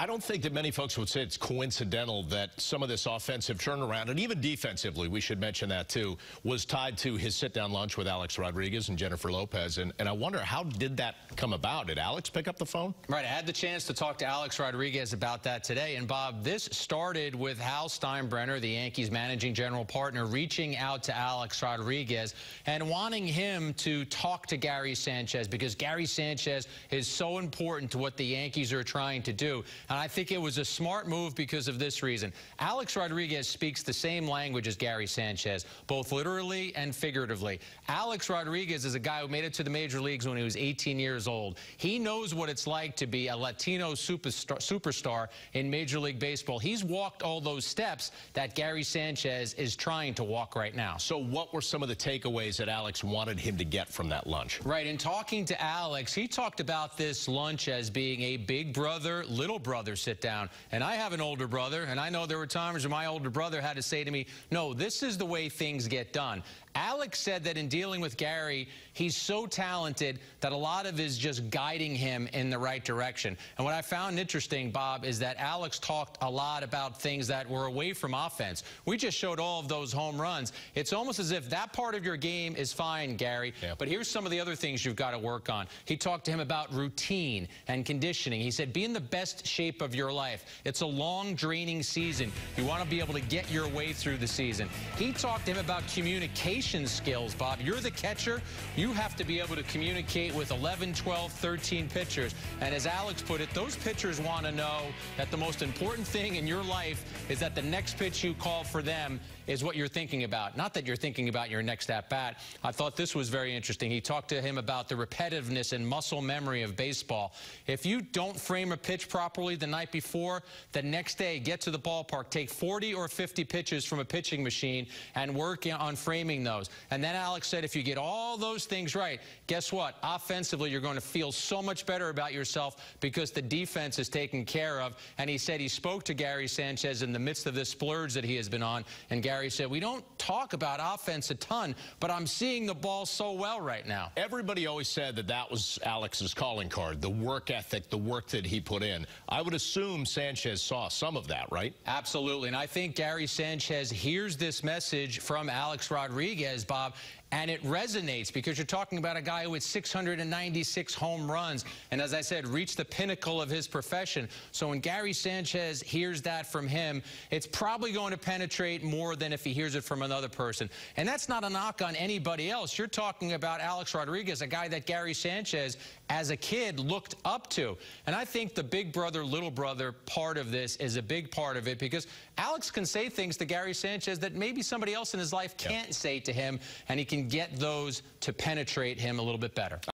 I don't think that many folks would say it's coincidental that some of this offensive turnaround, and even defensively, we should mention that too, was tied to his sit-down lunch with Alex Rodriguez and Jennifer Lopez. And I wonder, how did that come about? Did Alex pick up the phone? Right, I had the chance to talk to Alex Rodriguez about that today. And Bob, this started with Hal Steinbrenner, the Yankees managing general partner, reaching out to Alex Rodriguez and wanting him to talk to Gary Sanchez, because Gary Sanchez is so important to what the Yankees are trying to do. And I think it was a smart move because of this reason. Alex Rodriguez speaks the same language as Gary Sanchez, both literally and figuratively. Alex Rodriguez is a guy who made it to the major leagues when he was 18 years old. He knows what it's like to be a Latino superstar in Major League Baseball. He's walked all those steps that Gary Sanchez is trying to walk right now. So what were some of the takeaways that Alex wanted him to get from that lunch? Right, in talking to Alex, he talked about this lunch as being a big brother, little brother sit down. And I have an older brother, and I know there were times when my older brother had to say to me, no, this is the way things get done. Alex said that in dealing with Gary, he's so talented that a lot of it is just guiding him in the right direction. And what I found interesting, Bob, is that Alex talked a lot about things that were away from offense. We just showed all of those home runs. It's almost as if that part of your game is fine, Gary, but here's some of the other things you've got to work on. He talked to him about routine and conditioning. He said, be in the best shape of your life. It's a long, draining season. You want to be able to get your way through the season. He talked to him about communication skills, Bob. You're the catcher. You have to be able to communicate with 11, 12, 13 pitchers. And as Alex put it, those pitchers want to know that the most important thing in your life is that the next pitch you call for them is what you're thinking about, not that you're thinking about your next at-bat. I thought this was very interesting. He talked to him about the repetitiveness and muscle memory of baseball. If you don't frame a pitch properly the night before, the next day, get to the ballpark, take 40 or 50 pitches from a pitching machine and work on framing those. And then Alex said, if you get all those things right, guess what? Offensively, you're going to feel so much better about yourself because the defense is taken care of. And he said he spoke to Gary Sanchez in the midst of this splurge that he has been on. And Gary said, we don't talk about offense a ton, but I'm seeing the ball so well right now. Everybody always said that that was Alex's calling card, the work ethic, the work that he put in. I would assume Sanchez saw some of that, right? Absolutely. And I think Gary Sanchez hears this message from Alex Rodriguez, Bob, and it resonates because you're talking about a guy who had 696 home runs and, as I said, reached the pinnacle of his profession. So when Gary Sanchez hears that from him, it's probably going to penetrate more than if he hears it from another person. And that's not a knock on anybody else. You're talking about Alex Rodriguez, a guy that Gary Sanchez, as a kid, looked up to. And I think the big brother, little brother part of this is a big part of it because Alex can say things to Gary Sanchez that maybe somebody else in his life can't say to him, and he can get those to penetrate him a little bit better.